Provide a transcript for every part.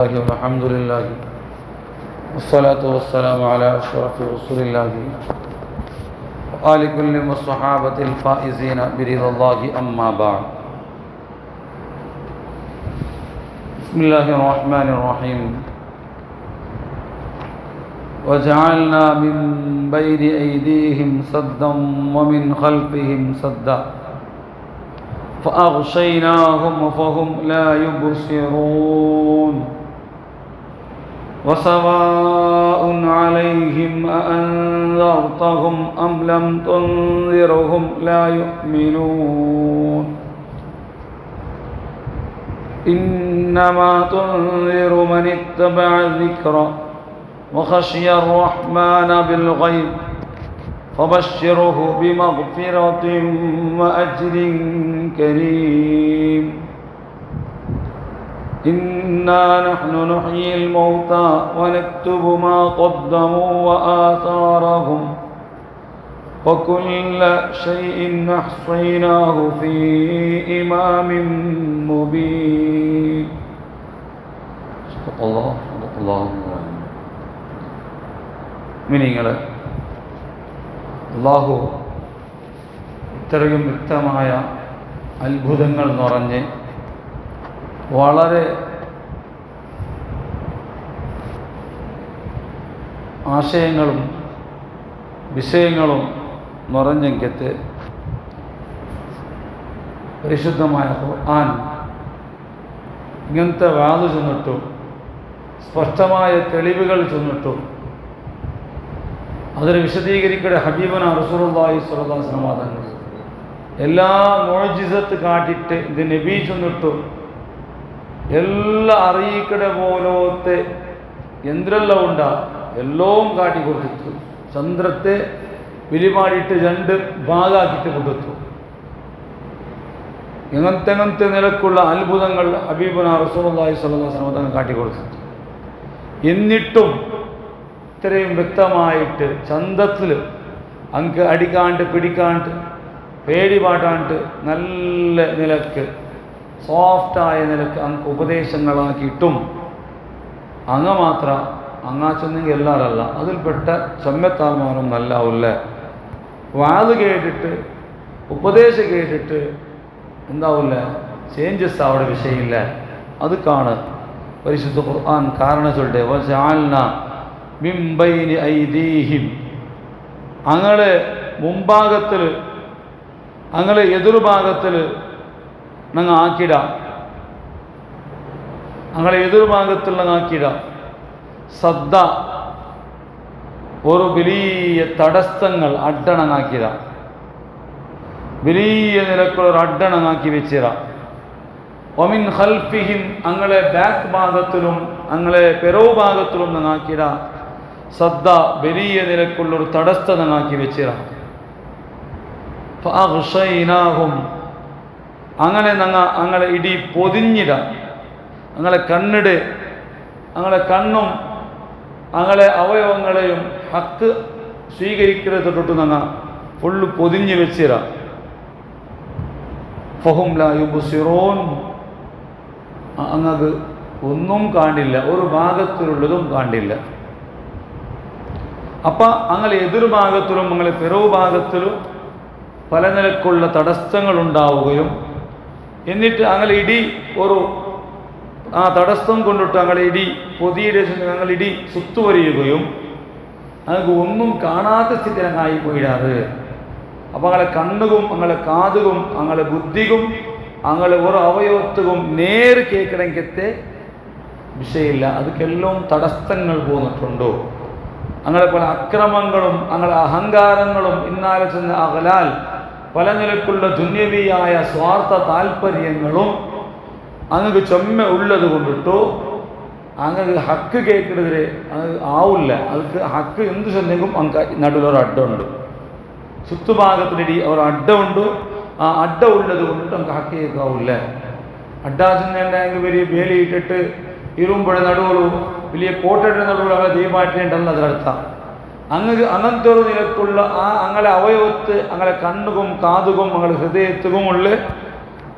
والحمد لله والصلاة والسلام على أشرف رسول الله وآل كل والصحابة الفائزين برضا الله أما بعد. بسم الله الرحمن الرحيم. وجعلنا من بين أيديهم سدا ومن خلفهم سدا فأغشيناهم فهم لا يبصرون وسواء عليهم أأنذرتهم أم لم تنذرهم لا يؤمنون إنما تنذر من اتبع الذكر وخشي الرحمن بالغيب فبشره بمغفرة وأجر كريم. إنا نحن نحيي الموتى ونكتب ما قدموا وآثارهم وكل شيء أحصيناه في إمام مبين. صدق الله മിനിങ്ങളെ അല്ലാഹു ഇത്രയും വ്യക്തമായ അത്ഭുതങ്ങൾ നിറഞ്ഞ് വളരെ ആശയങ്ങളും വിഷയങ്ങളും നിറഞ്ഞെങ്കത്ത് പരിശുദ്ധമായ ഖുർആൻ ഇങ്ങനത്തെ വാത് ചെന്നിട്ടും സ്പഷ്ടമായ തെളിവുകൾ ചെന്നിട്ടും അതിനെ വിശദീകരിക്കട്ടെ ഹബീബന റസൂലുള്ളാഹി സ്വല്ലല്ലാഹു അലൈഹി വസല്ലം തങ്ങൾ എല്ലാ മുഅ്ജിസത്ത് കാട്ടിട്ട് ഇത് നബി ചെന്നിട്ടും എല്ലാം അറിയിക്കട പോലത്തെ എന്തെല്ലാം ഉണ്ടാ എല്ലാം കാട്ടി കൊടുത്തു. ചന്ദ്രത്തെ വിരിമാടിയിട്ട് 2 ഭാഗമാക്കിയിട്ട് കൊടുത്തു. എങ്ങനത്തെ നിലക്കുള്ള അത്ഭുതങ്ങൾ ഹബീബന റസൂലുള്ളാഹി സ്വല്ലല്ലാഹു അലൈഹി വസല്ലം തങ്ങൾ കാട്ടിക്കൊടുത്തു. എന്നിട്ടും ഇത്രയും വ്യക്തമായിട്ട് ചന്തത്തിൽ അങ്ങ് അടിക്കാണ്ട് പിടിക്കാണ്ട് പേടി പാട്ടാണ്ട് നല്ല നിലക്ക് സോഫ്റ്റായ നിലക്ക് അങ്ങ് ഉപദേശങ്ങളാക്കിയിട്ടും അങ്ങ് മാത്രം അങ്ങാച്ചെന്നെങ്കിൽ എല്ലാവരല്ല അതിൽപ്പെട്ട ചമ്മത്താൽമാരും നല്ലാവില്ല. വാത് കേട്ടിട്ട് ഉപദേശം കേട്ടിട്ട് എന്താവില്ല ചേഞ്ചസ് അവിടെ വിഷയമില്ല. അത് കാണ് പരിശുദ്ധ ഖുർആൻ കാരണം ചൊല്ലിട്ട് വജഅൽന മിൻ ബൈനി ഐദീഹിം അങ്ങളെ മുമ്പാകത്തിൽ അങ്ങളെ എതിർഭാഗത്തിൽ ഞങ്ങൾ ആക്കിടാം. അങ്ങളെ എതിർഭാഗത്തിൽ ഞങ്ങൾ ആക്കിടാം. സദ്ദ ഒരു വലിയ തടസ്സങ്ങൾ അഡ്ഡണങ്ങാക്കിടാം. വലിയ നിലക്കുള്ളൊരു അഡ്ഡണങ്ങാക്കി വെച്ചിടാം. ഒമിൻ ഖൽഫിഹിം അങ്ങളെ ബാക്ക് ഭാഗത്തിലും അങ്ങളെ പെറവ് ഭാഗത്തിലും ഞങ്ങാക്കിടാം. സദ്ദ വലിയ നിലക്കുള്ളൊരു തടസ്സം ഞങ്ങാക്കി വെച്ചിടാം. ഫഅഗ്ശൈനാഹും അങ്ങനെ ഞങ്ങളെ ഇടി പൊതിഞ്ഞിടാം. ഞങ്ങളെ കണ്ണിട് ഞങ്ങളെ കണ്ണും ഞങ്ങളെ അവയവങ്ങളെയും ഹക്ക് സ്വീകരിക്കുന്നത് തൊട്ട് ഞങ്ങൾ ഫുള്ള് പൊതിഞ്ഞ് വെച്ചിടാം. ഫഹും ലാ യുബ്സിറൂൻ അങ്ങക്ക് ഒന്നും കാണില്ല, ഒരു ഭാഗത്തിലുള്ളതും കാണില്ല. അപ്പം അങ്ങനെ എതിർഭാഗത്തിലും അങ്ങനെ പിറവ് ഭാഗത്തിലും പല നിലക്കുള്ള തടസ്സങ്ങൾ ഉണ്ടാവുകയും എന്നിട്ട് അങ്ങനെ ഇടി ഒരു ആ തടസ്സം കൊണ്ടിട്ട് അങ്ങനെ ഇടി പൊതിയുടെ ഞങ്ങൾ ഇടി സുത്തുവരിയുകയും അങ്ങക്ക് ഒന്നും കാണാത്ത സ്ഥിതി അങ്ങായി പോയിടാറ്. അപ്പം അങ്ങനെ കണ്ണുകും അങ്ങനെ കാതുകും അങ്ങനെ ബുദ്ധിക്കും അങ്ങനെ ഒരു അവയവത്തും നേര് കേൾക്കണമെങ്കിലത്തെ വിഷയമില്ല. അതൊക്കെല്ലാം തടസ്സങ്ങൾ പോന്നിട്ടുണ്ടോ. അങ്ങനെ പല അക്രമങ്ങളും അങ്ങനെ അഹങ്കാരങ്ങളും ഇന്നാലെ ചെന്ന് അകലാൽ പല നിലക്കുള്ള ദുന്യവിയായ സ്വാർത്ഥ താല്പര്യങ്ങളും അങ്ങക്ക് ചൊമ്മ ഉള്ളത് കൊണ്ടിട്ടോ അങ്ങക്ക് ഹക്ക് കേൾക്കുന്നതിന് അത് ആവില്ല. അതിക്ക് ഹക്ക് എന്ത് ചെന്നെങ്കിലും അങ്ങ് നടുവിലൊരു അഡ്ഡമുണ്ട്. ചുറ്റുഭാഗത്തിനിടി ഒരു അഡ്ഡമുണ്ട്. ആ അഡ്ഡ ഉള്ളത് കൊണ്ടിട്ട് നമുക്ക് ഹക്ക് കേൾക്കാവില്ല. അഡ്ഡ ചെന്നെങ്കിൽ വലിയ വേലിയിട്ടിട്ട് ഇരുമ്പുഴ നടുവോളും വലിയ കോട്ടയുടെ നടുവിൽ അങ്ങനെ ദീപാറ്റേണ്ടല്ല അതിനർത്ഥം. അങ്ങനത്തെ ഒരു നിലക്കുള്ള ആ അങ്ങനെ അവയവത്ത് അങ്ങനെ കണ്ണുകും കാതുകും അങ്ങനെ ഹൃദയത്തും ഉള്ള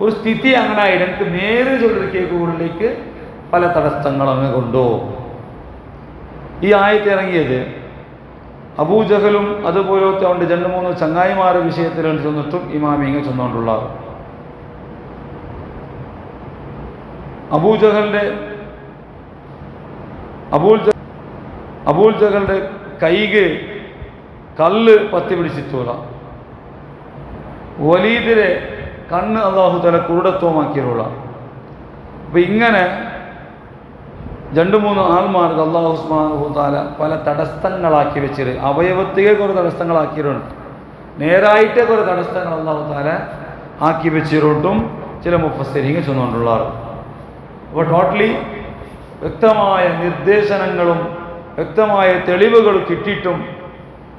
ഒരു സ്ഥിതി അങ്ങനെ എനിക്ക് നേരെ ചൊല്ലി കേൾക്കുകളിലേക്ക് പല തടസ്സങ്ങൾ അങ്ങ് കൊണ്ടു. ഈ ആയത്ത് ഇറങ്ങിയത് അബൂജഹലും അതുപോലത്തെ ഉണ്ട് 2-3 ചങ്ങായിമാരുടെ വിഷയത്തിൽ ചെന്നിട്ടും ഇമാമിങ്ങ ചെന്നുകൊണ്ടുള്ളത്. അബൂജഹലിന്റെ കൈക്ക് കല്ല് പത്തി പിടിച്ചിട്ടൂല. വലീദിലെ കണ്ണ് അള്ളാഹു തആല കുരുടത്വമാക്കിയുള്ള. അപ്പം ഇങ്ങനെ 2-3 ആൾമാർക്ക് അള്ളാഹു സുബ്ഹാനഹു തആല പല തടസ്സങ്ങളാക്കി വെച്ചിട്ട് അവയവത്തിലേക്ക് ഒരു തടസ്സങ്ങളാക്കിയിട്ടുണ്ട്, നേരായിട്ട് ഒരു തടസ്സങ്ങൾ അള്ളാഹു തആല ആക്കി വെച്ചിട്ടും ചില മുഫസ്സിരീങ്ങൾ ചെന്നുകൊണ്ടുള്ളതാണ്. അപ്പോൾ ടോട്ടലി വ്യക്തമായ നിർദ്ദേശനങ്ങളും വ്യക്തമായ തെളിവുകൾ കിട്ടിയിട്ടും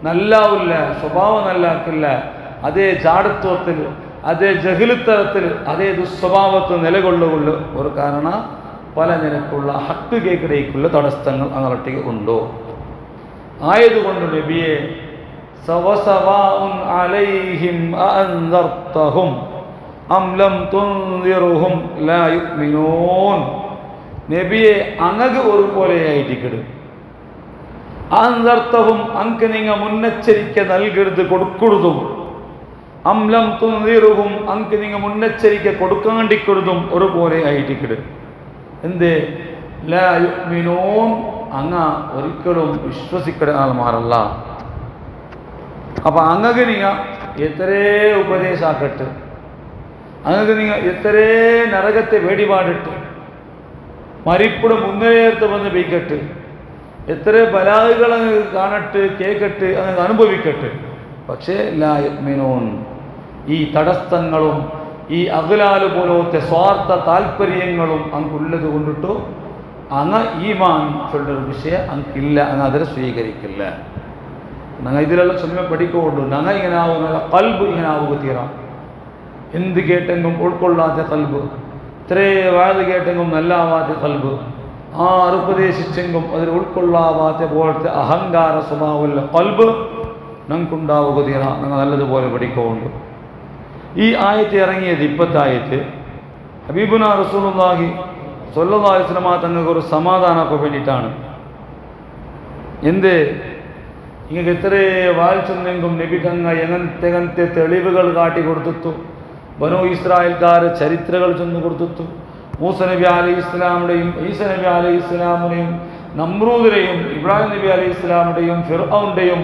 നല്ലാവില്ല, സ്വഭാവം നല്ലാക്കില്ല, അതേ ജാടത്വത്തിൽ, അതേ ജഹിലിത്തരത്തിൽ, അതേ ദുസ്വഭാവത്തിൽ നിലകൊള്ളുകൊള്ള ഒരു കാരണം പല നിരക്കുള്ള ഹക്ക് കേക്കിടയ്ക്കുള്ള തടസ്സങ്ങൾ അങ്ങോട്ടേക്ക് ഉണ്ടോ. ആയതുകൊണ്ട് നബിയെ സവസവാഉൻ അലൈഹിം അഅൻദർതഹും അം ലം തുൻദിറുഹും ലാ യുഅ്മിനൂൻ. നബിയെ അങ്ങക്ക് ഒരുപോലെയായിട്ടിക്കട്. അഅൻദർതഹും അങ്ക് നിങ്ങ മുന്നച്ചരിക്ക നൽകരുത് കൊടുക്കുന്നതും, അം ലം തുൻദിറുഹും അങ്ക് നിങ്ങ മുന്നച്ചരിക്ക കൊടുക്കാണ്ടിക്കൊടുതും ഒരുപോലെ ആയിട്ടിക്കട്. എന്തേ? ലാ യുഅ്മിനൂൻ, അങ്ങ ഒരിക്കലും വിശ്വസിക്കട ആൾമാരല്ല. അപ്പം അങ്ങക്ക് നിങ്ങ എത്രേ ഉപദേശാക്കട്ട്, അങ്ങക്ക് നിങ്ങ എത്രേ നരകത്തെ വേടിപാടിട്ട് മരിപ്പുടെ മുന്നേർത്ത് വന്ന് ബീക്കട്ട്, എത്ര ബലാഹുകൾ അങ്ങ് കാണട്ട് കേക്കട്ട് അങ്ങ് അനുഭവിക്കട്ട്, പക്ഷേ ലാ യുഅ്മിനൂൻ, ഈ തടസ്സങ്ങളും ഈ അഗ്ലാല് പോലത്തെ സ്വാർത്ഥ താല്പര്യങ്ങളും അങ്ങുള്ളത് കൊണ്ടിട്ടു അങ്ങ് ഈമാൻ ചൊല്ലൊരു വിഷയം അങ്ങക്കില്ല, അങ്ങ് അതിനെ സ്വീകരിക്കില്ല. ഞങ്ങൾ ഇതിലെല്ലാം ചൊമ്മ പഠിക്കുകൊണ്ടു ഞങ്ങൾ ഇങ്ങനെ ആവുന്ന കൽബ് ഇങ്ങനെ ആവുക തീരാം. എന്ത് കേട്ടെങ്കും ഉൾക്കൊള്ളാത്ത കൽബ്, ഇത്രേ വാത് കേട്ടെങ്കും നല്ലാവാത്ത കൽബ്, ഉപദേശിച്ചെങ്കും അതിൽ ഉൾക്കൊള്ളാവാത്ത പോലത്തെ അഹങ്കാര സ്വഭാവമുള്ള കൽബ് ഞങ്ങൾക്കുണ്ടാവുക തീരാം. ഞങ്ങൾ നല്ലതുപോലെ പഠിക്കുകൊണ്ട് ഈ ആയത്ത് ഇറങ്ങിയത് ഇപ്പോഴത്തെ ആയത്ത് ഹബീബുന റസൂലുള്ളാഹി സ്വല്ലല്ലാഹു അലൈഹി വസല്ലം തങ്ങൾക്ക് ഒരു സമാധാനമൊക്കെ വേണ്ടിയിട്ടാണ്. എന്ത് ഇങ്ങനെ എത്ര വായിച്ചെന്നെങ്കും നബി തങ്ങ എങ്ങനത്തെ തെളിവുകൾ കാട്ടി കൊടുത്തു, ബനൂ ഇസ്രായേൽക്കാർ ചരിത്രങ്ങൾ ചെന്ന് കൊടുത്തു, മൂസ നബി അലൈഹി ഇസ്ലാമുടെയും ഈസ നബി അലൈഹി ഇസ്ലാമിനെയും നമ്രൂദിനെയും ഇബ്രാഹിം നബി അലൈഹി ഇസ്ലാമിൻ്റെയും ഫിർഔൻ്റെയും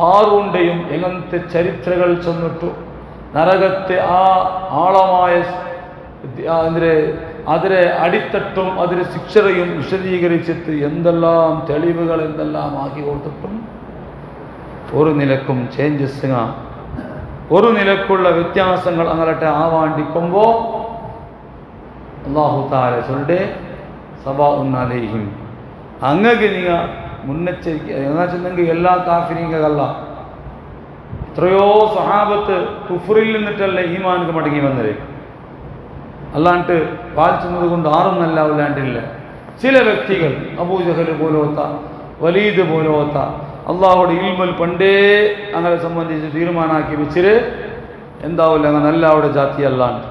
ഖാറൂൻ്റെയും എങ്ങനത്തെ ചരിത്രങ്ങൾ ചെന്നിട്ടു നരകത്തെ ആ ആളമായ അതിലെ അടിത്തട്ടും അതിലെ ശിക്ഷയും വിശദീകരിച്ചിട്ട് എന്തെല്ലാം തെളിവുകൾ എന്തെല്ലാം ആക്കി കൊടുത്തിട്ടും ഒരു നിലക്കും ചേഞ്ചസ്, ഒരു നിലക്കുള്ള വ്യത്യാസങ്ങൾ അങ്ങോട്ട് ആവാണ്ടിക്കുമ്പോൾ അല്ലാഹു തആല ചൊല്ലെ സവാഉൻ അലൈഹിം, അങ്ങക്ക് നിങ്ങൾ മുന്നച്ചരിക്ക എന്നാ ചെന്നെങ്കിൽ എല്ലാ കാഫിരീങ്ങല്ല. എത്രയോ സ്വഹാബത്ത് കുഫറിൽ നിന്നിട്ടല്ലേ ഈമാൻക്ക് മടങ്ങി വന്നത്, അല്ലാണ്ട് വായിച്ചുന്നത് കൊണ്ട് ആറും നല്ലാവില്ലാണ്ടില്ല. ചില വ്യക്തികൾ അബൂജഹൽ പോലോത്ത വലീദ് പോലോത്ത അള്ളാഹുടെ ഇൽമുൽ പണ്ടേ അങ്ങനെ സംബന്ധിച്ച് തീരുമാനമാക്കി വെച്ചിട്ട് എന്താവില്ല അങ്ങനെ നല്ല അവിടെ ജാതി അല്ലാണ്ട്.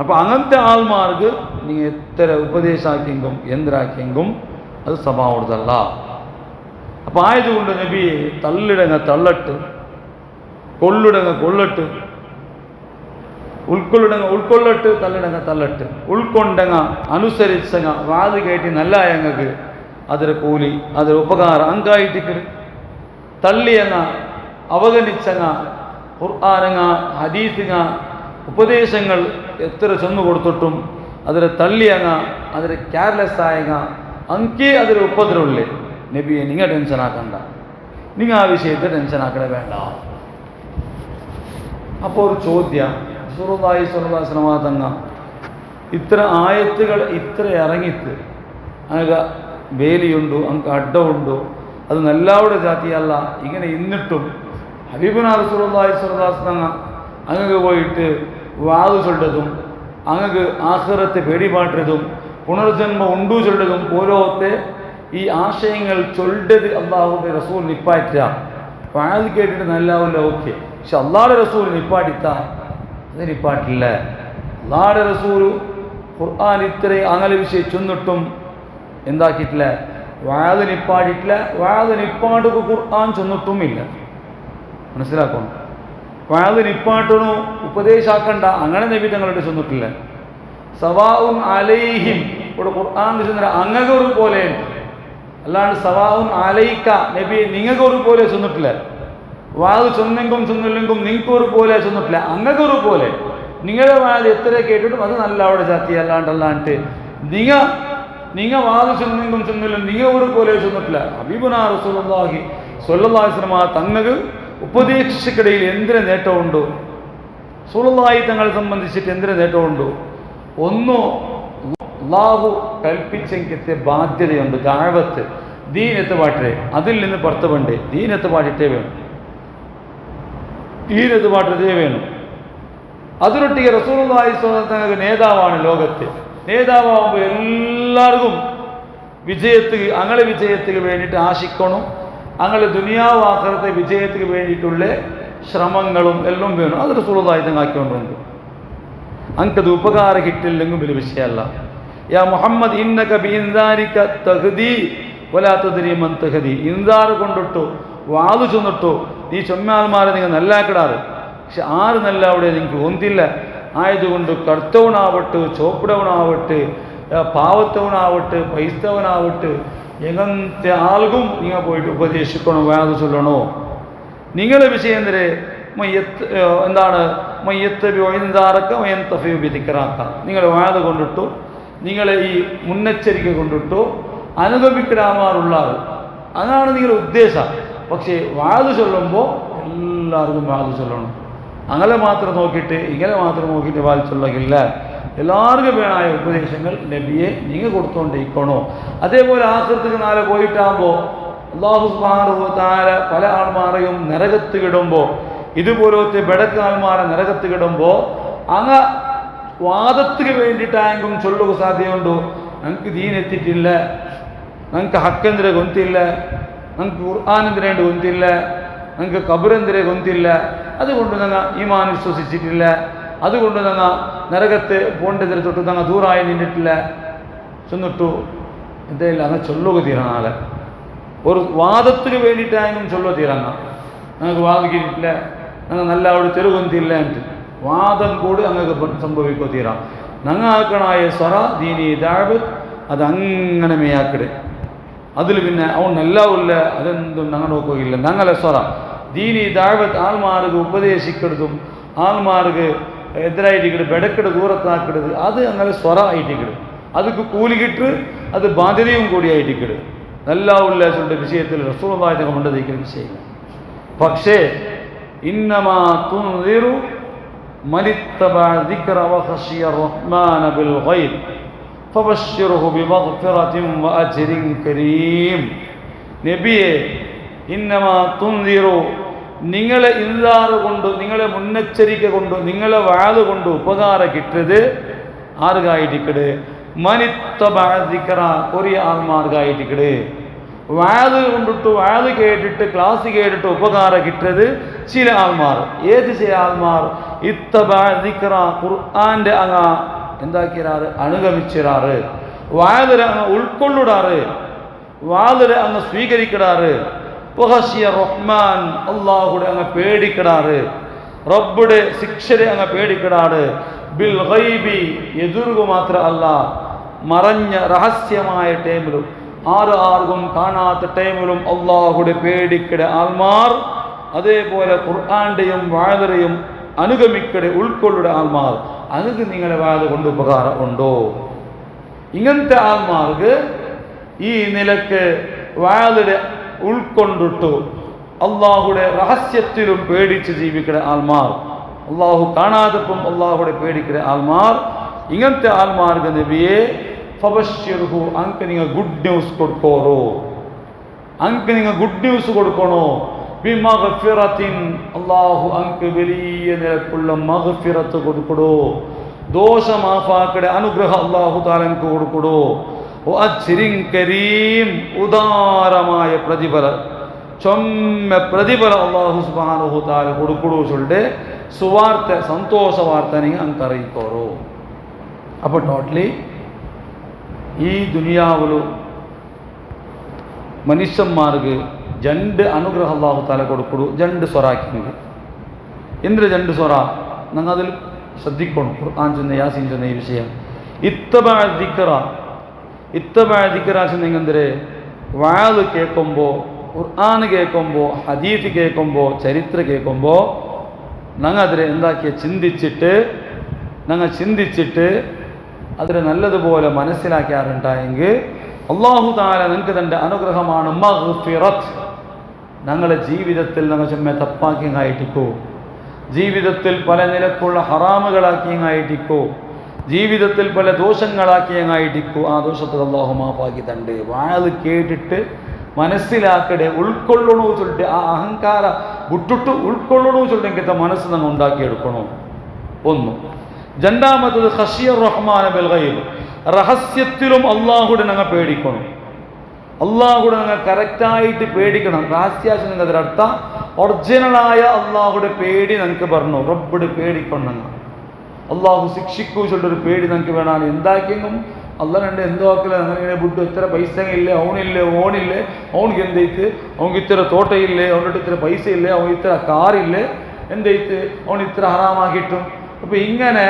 അപ്പം അങ്ങനത്തെ ആൾമാർക്ക് നിങ്ങൾ എത്ര ഉപദേശാക്കിയെങ്കും എന്തിനാക്കിയെങ്കും അത് സ്വഭാവമുള്ളതല്ല. അപ്പം ആയതുകൊണ്ട് നബിയെ തള്ളിടങ്ങ തള്ളട്ട്, കൊള്ളിടങ്ങ കൊള്ളട്ട്, ഉൾക്കൊള്ളിടങ്ങ ഉൾക്കൊള്ളട്ട്, തള്ളിടങ്ങ തള്ളട്ട്, ഉൾക്കൊണ്ടങ്ങ അനുസരിച്ചങ്ങ വാത് കയറ്റി നല്ലായങ്ങൾക്ക് അതിന് കൂലി അതിന് ഉപകാരം അങ്കായിട്ടിക്കട്. തള്ളിയങ്ങ അവഗണിച്ചങ്ങ ഖുർആനങ്ങ ഹദീസിങ്ങ ഉപദേശങ്ങൾ എത്ര ചെന്നു കൊടുത്തിട്ടും അതിന് തള്ളിയങ്ങ അതിന് കെയർലെസ് ആയങ്ങ അങ്കേ അതിന് ഉപദ്രവമില്ലേ. നബിയെ നിങ്ങൾ ടെൻഷനാക്കണ്ട, നിങ്ങൾ ആ വിഷയത്തെ ടെൻഷനാക്കണേ വേണ്ട. അപ്പോൾ ഒരു ചോദ്യം, റസൂലുള്ളാഹി സ്വല്ലല്ലാഹു അലൈഹി വസല്ലം തങ്ങ ഇത്ര ആയത്തുകൾ ഇത്ര ഇറങ്ങിത്ത് അങ്ങ് വേലിയുണ്ടോ അങ്ങ് അഡമുണ്ടോ അത് നല്ലാവിടെ ജാതിയല്ല ഇങ്ങനെ ഇന്നിട്ടും ഹബീബുനാ റസൂലുള്ളാഹി സ്വല്ലല്ലാഹു അലൈഹി വസല്ലം അങ്ങ് പോയിട്ട് വാതു ചൊല്ലതും അങ്ങ് ആഖിറത്തെ പേടിപാട്ടതും പുനർജന്മം ഉണ്ടു ചൊല്ലതും പോലത്തെ ഈ ആശയങ്ങൾ ചൊല്ലത് അള്ളാഹുവിൻ്റെ റസൂൽ നിപ്പാറ്റ വാത് കേട്ടിട്ട് നല്ലാവില്ല, ഓക്കെ. പക്ഷെ അള്ളാഹുടെ റസൂൽ നിപ്പാട്ടിത്ത അത് നിപ്പാട്ടില്ല. അള്ളാഹുടെ റസൂൽ ഖുർആൻ ഇത്രയും അങ്ങനെ വിഷയം ചെന്നിട്ടും എന്താക്കിയിട്ടില്ല, വാത് നിപ്പാടിയിട്ടില്ല. വാത് നിപ്പാടുക ഖുർആൻ ചെന്നിട്ടുമില്ല. മനസ്സിലാക്കണം. വാത് നിപ്പാട്ടണു ഉപദേശാക്കണ്ട അങ്ങനെ നബി തങ്ങളുടെ ചെന്നിട്ടില്ല. സവാഉൻ അലൈഹിം ഇവിടെ ഖുർആൻ ചെന്ന അങ്ങക ഒരു പോലെ, അല്ലാണ്ട് സവാഉൻ അലൈക്ക നബി നിങ്ങൾക്ക് ഒരു പോലെ ചെന്നിട്ടില്ല. വാത് ചെന്നെങ്കും ചെന്നില്ലെങ്കും നിങ്ങൾക്ക് ഒരു പോലെ ചെന്നിട്ടില്ല, അങ്ങക ഒരു പോലെ. നിങ്ങളുടെ വാത് എത്ര കേട്ടിട്ടും അത് നല്ല അവിടെ ജാതി അല്ലാണ്ട് നിങ്ങൾ വാത് ചെന്നെങ്കും ചെന്നില്ല നിങ്ങൾ ഒരു പോലെ ചെന്നിട്ടില്ല. ഹബീബുനാ റസൂലുള്ളാഹി സ്വല്ലല്ലാഹി അലൈഹി വസല്ലം തങ്ങൾക്ക് ഉപദേശിക്കടയിൽ എന്തിനു നേട്ടമുണ്ടോ, റസൂലുള്ളാഹി തങ്ങളെ സംബന്ധിച്ചിട്ട് എന്തിനു നേട്ടമുണ്ടോ? ഒന്നോ അല്ലാഹു കൽപ്പിച്ചെങ്കിത്തെ ബാധ്യതയുണ്ട്. ദഅവത്ത് ദീനത്ത് പാട്ടേ, അതിൽ നിന്ന് പുറത്തു വേണ്ടേ, ദീനത്ത് പാടിട്ടേ വേണം, ദീനത്ത് പാട്ടേ വേണം. അതിനൊട്ടിಗೆ റസൂലുള്ളാഹി സ്വല്ലല്ലാഹു അലൈഹി വസല്ലം നേതാവാണ് ലോകത്ത്. നേതാവാകുമ്പോൾ എല്ലാവർക്കും വിജയത്തിന് അങ്ങനെ വിജയത്തിന് വേണ്ടിയിട്ട് ആശിക്കണം. അങ്ങനെ ദുനിയാവ് ആഖിറത്തെ വിജയത്തിന് വേണ്ടിയിട്ടുള്ള ശ്രമങ്ങളും എല്ലാം വേണം. അത് റസൂലുള്ളാഹി തങ്ങൾ ആക്കിക്കൊണ്ടുണ്ട്. അനക്കത് ഉപകാരം കിട്ടില്ലെങ്കിലും വലിയ വിഷയമല്ല. യാ മുഹമ്മദ് ഇന്നക ബിഇൻദാരിക തഹ്ദി വലാ തദ്രി മൻ തഹ്ദി. ഇൻദാർ കൊണ്ടിട്ടു വാതു ചെന്നിട്ടു നീ ചൊമ്മാൽമാരെ നിങ്ങൾ നല്ലാക്കിടാറ്, പക്ഷെ ആര് നല്ല അവിടെ നിങ്ങൾക്ക് ഒന്നില്ല. ആയതുകൊണ്ട് കർത്തവനാവട്ടെ, ചോപ്പിടവനാവട്ടെ, പാവത്തവനാവട്ടെ, പൈസ്തവനാവട്ടെ, എങ്ങനത്തെ ആൾക്കും നിങ്ങൾ പോയിട്ട് ഉപദേശിക്കണോ, വാതു ചൊല്ലണോ. നിങ്ങളുടെ വിഷയം എന്താണ് നിങ്ങൾ വാത് കൊണ്ടിട്ടു, നിങ്ങളെ ഈ മുന്നെച്ചരിക്ക കൊണ്ടിട്ടു അനുഗമിക്കിടാമാറുള്ളത്, അതാണ് നിങ്ങളുടെ ഉദ്ദേശം. പക്ഷേ വാത് ചൊല്ലുമ്പോൾ എല്ലാവർക്കും വാത് ചൊല്ലണം. അങ്ങനെ മാത്രം നോക്കിയിട്ട് ഇങ്ങനെ മാത്രം നോക്കിയിട്ട് വാൽ ചൊല്ലുകില്ല. എല്ലാവർക്കും വേണമായ ഉപദേശങ്ങൾ നബിയെ നിങ്ങൾ കൊടുത്തുകൊണ്ടിരിക്കണോ. അതേപോലെ ആഖിറത്തേക്ക് നാളെ പോയിട്ടാകുമ്പോൾ അല്ലാഹു സുബ്ഹാനഹു വ തആല പല ആൾമാരെയും നരകത്ത് കിടുമ്പോൾ, ഇതുപോലത്തെ ബെടക്ക് ആൾമാരെ നരകത്ത് കിടുമ്പോൾ അങ്ങ് വാദത്തിന് വേണ്ടിയിട്ടായെങ്കിലും ചൊല്ലുക സാധ്യതയുണ്ടോ. ഞങ്ങൾക്ക് ദീനെത്തിയിട്ടില്ല, ഞങ്ങൾക്ക് ഹക്കെന്തിരെ ഗൊന്തില്ല, ഞങ്ങൾക്ക് ഖുർആനെന്തിരെ ഗൊന്തില്ല, ഞങ്ങൾക്ക് ഖബറെന്തിരെ ഗൊന്തില്ല, അതുകൊണ്ട് ഞങ്ങൾ ഈമാൻ വിശ്വസിച്ചിട്ടില്ല, അതുകൊണ്ട് ഞങ്ങൾ നരകത്തെ പോണ്ടതിരെ തൊട്ട് ഞങ്ങൾ ദൂരായി നിന്നിട്ടില്ല ചെന്നിട്ടു എന്തെങ്കിലും അങ്ങ് ചൊല്ലുക തീരണം. നാളെ ഒരു വാദത്തിന് വേണ്ടിയിട്ടായെങ്കിലും ചൊല്ലുക തീരങ്ങ. ഞങ്ങൾക്ക് വാദിക്കിട്ടില്ല, ഞങ്ങൾ നല്ല അവിടെ തെരുവൊന്തില്ല എന്നിട്ട് വാദം കൂടി അങ്ങക്ക് സംഭവിക്കുക തീരാം. ഞങ്ങൾക്കണായ സ്വറ ദീനി ദഅവത്ത് അത് അങ്ങനെ മേയാക്കിട്. അതിൽ പിന്നെ അവൻ നല്ലാവില്ല അതെന്തും ഞങ്ങൾ നോക്കുകയില്ല. ഞങ്ങളെ സ്വറ ദീനി ദഅവത്ത് ആൾമാർക്ക് ഉപദേശിക്കരുതും ആൾമാർക്ക് എതിരായിട്ടിക്കിട് ബെടക്കിട് ദൂരത്താക്കിടത് അത് അങ്ങനെ സ്വറ ആയിട്ടിക്കിട്. അതുക്ക് കൂലി കിട്ട്, അത് ബാധ്യതയും കൂടിയായിട്ടിക്കിട്. നല്ലാവില്ല ചൊല്ലിയ വിഷയത്തിൽ റസൂലുള്ളാഹി തങ്ങൾ കൊണ്ടതിരിക്കുന്ന വിഷയമില്ല. പക്ഷേ ഇന്നമാ തുൻദിറു മനിത്തബഅ ദിക്റ വഖശിയ റഹ്മാന ബിൽ ഗൈബ് ഫബശ്ശിർഹു ബിമഗ്ഫിറതിൻ വഅജ്രിൻ കരീം. നബിയെ ഇന്നമാ തുൻദിറു നിങ്ങളെ ഇൻദാറ് കൊണ്ട്, നിങ്ങളെ മുന്നെച്ചരിക്ക കൊണ്ട്, നിങ്ങളെ വാത് കൊണ്ട് ഉപകാരം കിട്ടത് ആർക്കായിട്ടിക്കട് മനിത്തബഅ ദിക്റ കൊറിയ ആൾമാർക്കായിട്ടിക്കട്. വാത് കൊണ്ടിട്ട് വാത് കേട്ടിട്ട് ക്ലാസ് കേട്ടിട്ട് ഉപകാരം കിട്ടത് ചില ആൾമാർ. ഏത് ചില ആൾമാർ? ഇത്തബഅ ദിക്റ ഖുർആന്റെ അങ്ങ എന്താക്കിയാറ് അനുഗമിച്ചിരാറ്, വാതിര അങ്ങ് ഉൾക്കൊള്ളിടാറ്, വാതിര അങ്ങ് സ്വീകരിക്കിടാറ്, വഖശിയ റഹ്മാൻ അല്ലാഹുടെ അങ്ങ് പേടിക്കിടാറ്, റബ്ബുടെ ശിക്ഷരെ അങ്ങ് പേടിക്കിടാറ്, ബിൽ ഗൈബി എതിർകു മാത്ര അല്ല മറഞ്ഞ രഹസ്യമായ ടൈമിലും ആർക്കും കാണാത്ത ടൈമിലും അള്ളാഹുടെ പേടിക്കട ആൾമാർ, അതേപോലെ ഖുർആന്റെയും വാതിരയും അനുഗമിക്കട ഉൾക്കൊള്ളുടെ ആൾമാർ, അതിന് നിങ്ങളെ വാത കൊണ്ട് ഉപകാരം ഉണ്ടോ? ഇങ്ങനത്തെ ആൾമാർക്ക് ഈ നിലക്ക് വാതിരെ ഉൾക്കൊണ്ടിട്ടു അള്ളാഹുടെ രഹസ്യത്തിലും പേടിച്ച് ജീവിക്കുന്ന ആൾമാർ, അള്ളാഹു കാണാതപ്പം അള്ളാഹുടെ പേടിക്കുന്ന ആൾമാർ, ഇങ്ങനത്തെ ആൾമാർക്ക് നബിയെ ഫബശ്ശിർഹു അങ്ക് നിങ്ങൾ ഗുഡ് ന്യൂസ് കൊടുക്കോറോ, അങ്ക് നിങ്ങൾ ഗുഡ് ന്യൂസ് കൊടുക്കണോ. ബിമഗ്ഫിറത്തിൻ അള്ളാഹു അങ്ക് വലിയ നിലക്കുള്ള മഗ്ഫിറത്ത് കൊടുക്കടോ, ദോഷ മാഫാക്കടെ അനുഗ്രഹം അള്ളാഹു താലക്ക് കൊടുക്കടോ. വഅജ്രിൻ കരീം ഉദാരമായ പ്രതിഫലം, ചൊമ്മ പ്രതിഫലം അള്ളാഹു സുബ്ഹാനഹു തആല കൊടുക്കടോ ചൊല്ലിട്ട് സുവാർത്ത സന്തോഷ വാർത്ത നിങ്ങൾ അങ്ക് അറിയിക്കോറോ. അപ്പോൾ ടോട്ടലി ഈ ദുനിയാവിലും ಮನುಷ್ಯನ್ಮಾರ್ಗೆ ಜಂಡ್ ಅನುಗ್ರಹ ಅಲ್ಲಾಹು ತಾಲ ಕೊಡ್ಕೊಡು ಜಂಡ್ ಸ್ವರ ಹಾಕಿಂಗೆ ಎಂದ್ರೆ ಜಂಡ್ ಸ್ವರ ನಂಗೆ അതിൽ ശ്രദ്ധിക്കണം. ഖുർആൻ ചൊന്ന യാസീൻ ചൊന്ന ഈ വിഷയം ഇത്തബഅ ദിക്റ ചെന്നെങ്കിൽ വാഴ് കേൾക്കുമ്പോൾ ഖുർആൻ കേൾക്കുമ്പോൾ ഹദീസ് കേൾക്കുമ്പോൾ ചരിത്രം കേൾക്കുമ്പോൾ ഞങ്ങൾ അതിൽ എന്താക്കിയ ചിന്തിച്ചിട്ട് അതിനെ നല്ലതുപോലെ മനസ്സിലാക്കാറുണ്ടായെങ്കിൽ അല്ലാഹു തആല നിങ്ങൾക്ക് തൻ്റെ അനുഗ്രഹമാണ് മഗ്ഫിറത്ത്. ഞങ്ങളുടെ ജീവിതത്തിൽ ഞങ്ങൾ ചുമ്മാ തപ്പാക്കിയങ്ങായിട്ടിക്കോ, ജീവിതത്തിൽ പല നിലക്കുള്ള ഹറാമുകളാക്കിയങ്ങായിട്ടിക്കോ, ജീവിതത്തിൽ പല ദോഷങ്ങളാക്കിയങ്ങായിട്ടിക്കോ, ആ ദോഷത്തിൽ അല്ലാഹു മാഫാക്കി തണ്ട്. വാഴ് കേട്ടിട്ട് മനസ്സിലാക്കടെ ഉൾക്കൊള്ളണോ ചൊല്ലിട്ട് ആ അഹങ്കാര വിട്ടിട്ട് ഉൾക്കൊള്ളണോ ചൊല്ലിട്ട് മനസ്സ് ഞങ്ങൾ ഉണ്ടാക്കിയെടുക്കണോ. ഒന്ന്. രണ്ടാമത്തത് ഖശിയ റഹ്മാന ബിൽ ഗൈബ്, രഹസ്യത്തിലും അള്ളാഹുടെ ഞങ്ങൾ പേടിക്കണം. അള്ളാഹുടെ ഞങ്ങൾ കറക്റ്റായിട്ട് പേടിക്കണം. രഹസ്യാശം അതിൻ്റെ അർത്ഥം ഒറിജിനലായ അള്ളാഹുടെ പേടി ഞങ്ങൾക്ക് പറഞ്ഞു. റബ്ബുടെ പേടിക്കണം. ഞങ്ങൾ അള്ളാഹു ശിക്ഷിക്കൂ ചൊല്ലൊരു പേടി ഞങ്ങൾക്ക് വേണം. എന്താക്കിയെങ്കിലും അള്ളാഹ് എന്തോ ആക്കില്ല. അങ്ങനെ ബുദ്ധു ഇത്ര പൈസ ഇല്ലേ, ഓണില്ലേ, അവനിക്ക് എന്തേത്ത്, അവനിക്ക് ഇത്ര തോട്ടയില്ലേ, അവൻ്റെ ഇത്ര പൈസ ഇല്ലേ, അവൻ ഇത്ര കാറില്ലേ, എന്തേത്ത് അവൻ ഇത്ര ഹറാമാക്കിയിട്ടും. അപ്പോൾ ഇങ്ങനെ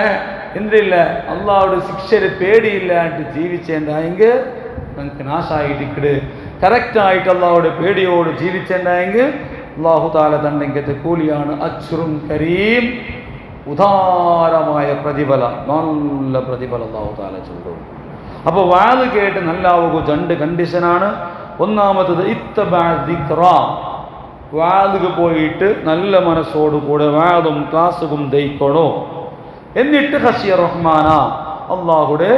എന്തില്ല അള്ളാഹുടെ ശിക്ഷയുടെ പേടിയില്ലാണ്ട് ജീവിച്ചേണ്ടായെങ്കിൽ നമുക്ക് നാശമായിട്ടിക്കട്. കറക്റ്റായിട്ട് അള്ളാഹുടെ പേടിയോട് ജീവിച്ചേണ്ടായെങ്കിൽ അള്ളാഹു താല തണ്ടെങ്കിൽ കൂലിയാണ് അജ്റുൻ കരീം, ഉദാരമായ പ്രതിഫലം, നല്ല പ്രതിഫലം അള്ളാഹു താല ചൊല്ലും. അപ്പോൾ വാഴ് കേട്ട് നല്ലാവുക രണ്ട് കണ്ടീഷനാണ്. ഒന്നാമത്തത് ഇത്തബഅ ദിക്റ, വാഴ് പോയിട്ട് നല്ല മനസ്സോടുകൂടെ വാഴും ക്ലാസ്സും ദയിക്കണോ. എന്നിട്ട് ഖശിയ റഹ്മാന, അള്ളാഹുടെ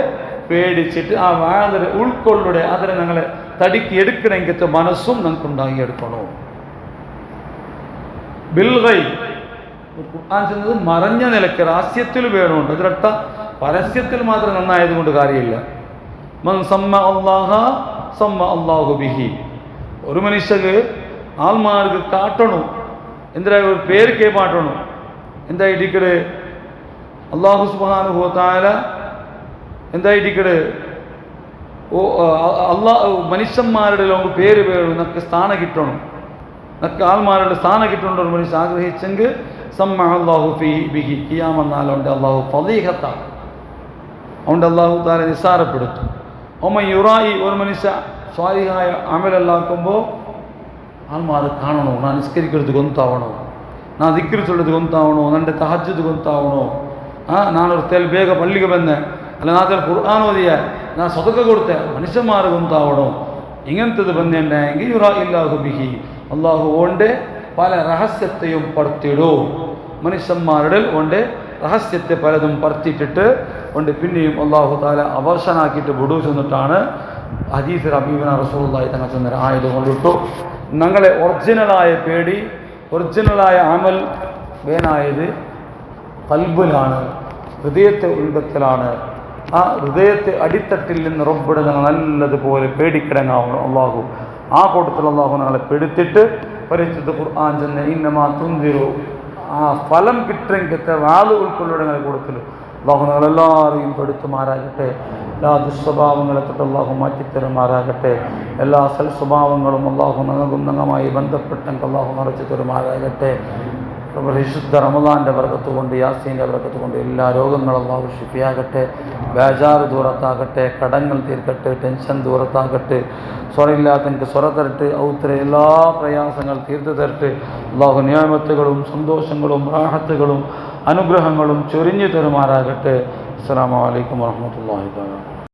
പേടിച്ചിട്ട് ആ വാഴ് ഉൾക്കൊള്ളുടെ അതിനെ ഞങ്ങളെ തടിക്ക് എടുക്കണമെങ്കിൽ മനസ്സും ഞങ്ങൾക്ക് ഉണ്ടാക്കിയെടുക്കണോ. ബിൽ ഗൈബ് ഖുർആൻ ചെന്നത് മറഞ്ഞ നിലയ്ക്ക് രഹസ്യത്തിൽ വേണമുണ്ട്. അതിലട്ട പരസ്യത്തിൽ മാത്രം നന്നായത് കൊണ്ട് കാര്യമില്ല. മൻ സമ്മ അല്ലാഹ സമ്മ അല്ലാഹു ബിഹി, ഒരു മനുഷ്യക്ക് ആൾമാർക്ക് കാട്ടണു എന്തിനാ ഒരു പേര് കേൾപ്പാട്ടണു. എന്തായിട്ടിക്കട് അല്ലാഹു സുബ്ഹാനഹു വ തആല എന്തായിട്ടിക്കട് മനുഷ്യന്മാരുടെ ലോകം പേര് വേണം, നമുക്ക് സ്ഥാനം കിട്ടണം, നമുക്ക് ആൾമാരുടെ സ്ഥാനം കിട്ടണം. ഒരു മനുഷ്യൻ ആഗ്രഹിച്ചെങ്കിൽ സമ്മ അല്ലാഹു ബിഹി, ഖിയാമത്ത് അല്ലാഹു ഫളീഹത്താണ്, അതുകൊണ്ട് അല്ലാഹു തആല നിസ്സാരപ്പെടുത്തും. ഒമൻ യുറായി, ഒരു മനുഷ്യ സ്വാലിഹായ അമലെല്ലാക്കുമ്പോൾ ആൾമാർ കാണണോ, ನಾನು ನಿಸ್ಕರಿಕ್கிறது ಗೊಂತಾವಣೋ, ನಾನು ದಿಕ್ರು ಚೊಲ್ಲೋದು ಗೊಂತಾವಣೋ, ನನ್ನ ತಹಜ್ಜುದ್ ಗೊಂತಾವಣೋ, ನಾನೊರು ತೆಲ್ ಬೇಗ ಪಳ್ಳಿಗೆ ಬಂದೆ, ಅಲ್ಲ ನಾ ತೆಲ್ ഖുർആൻ ഓതിയ, ನಾನು സ്വതക്ക കൊടുത്ത മനുഷ്യന്മാർ ಗೊಂತಾവണോ. ഇങ്ങനത്തത് ಬಂದೆങ്കിൽ യുറാ ഇല്ലാഹു ബിഹി, അള്ളാഹു ഓണ്ടെ പല രഹസ്യത്തെയും പടുത്തിടും. മനുഷ്യന്മാരുടെ ഓണ്ടെ രഹസ്യത്തെ പലതും പടുത്തിട്ടിട്ട് കൊണ്ട് പിന്നെയും അള്ളാഹു താല അവസാനാക്കിയിട്ട് വിടൂ ചെന്നിട്ടാണ് ഹദീസ് ഹബീബിന റസൂലുള്ളാഹി തങ്ങൾ ചെന്ന ആയതുകൊണ്ടിട്ടു. ഞങ്ങളെ ഒറിജിനലായ പേടി, ഒറിജിനലായ അമൽ വേനായത് ഖൽബിലാണ്, ഹൃദയത്തെ ഉൾബത്തിലാണ്. ആ ഹൃദയത്തെ അടിത്തട്ടിൽ നിന്ന് റബ്ബിടെ ഞങ്ങൾ നല്ലതുപോലെ പേടിക്കിടങ്ങാവണം. അള്ളാഹു ആ കൂട്ടത്തിൽ അള്ളാഹു ഞങ്ങളെ പെടുത്തിട്ട് പരിശുദ്ധ ഖുർആൻ ചെന്ന് ഇന്നമാ തുൻദിറു, ആ ഫലം കിട്ടുമെങ്കിൽ വാല് ഉൾക്കൊള്ളുടെ കൊടുക്കൽ അള്ളാഹു ഞങ്ങളെല്ലാവരെയും പെടുത്തുമാറാകട്ടെ. എല്ലാ ദുസ്വഭാവങ്ങളെ തൊട്ട് അള്ളാഹു മാറ്റിത്തരുമാറാകട്ടെ. എല്ലാ സൽസ്വഭാവങ്ങളും അള്ളാഹു നങ്ങമായി ബന്ധപ്പെട്ടെങ്കിൽ അള്ളാഹു നിറച്ചു തരുമാറാകട്ടെ. വിശുദ്ധ റമദാൻ്റെ ബർക്കത്ത് കൊണ്ട്, യാസീൻ്റെ ബർക്കത്ത് കൊണ്ട് എല്ലാ രോഗങ്ങളും അള്ളാഹു ശിഫിയാകട്ടെ. ബേജാറ് ദൂരത്താകട്ടെ, കടങ്ങൾ തീർക്കട്ടെ, ടെൻഷൻ ദൂരത്താകട്ടെ. സ്വരമില്ലാത്തവർക്ക് സ്വര തരട്ടെ, ഔത്തര എല്ലാ പ്രയാസങ്ങൾ തീർത്തു തരട്ടെ. അള്ളാഹു നിയമത്തുകളും സന്തോഷങ്ങളും റാഹത്തുകളും അനുഗ്രഹങ്ങളും ചൊരിഞ്ഞു തരുമാറാകട്ടെ. അസ്സലാമു അലൈക്കും വറഹ്മത്തുള്ളാഹി തആല.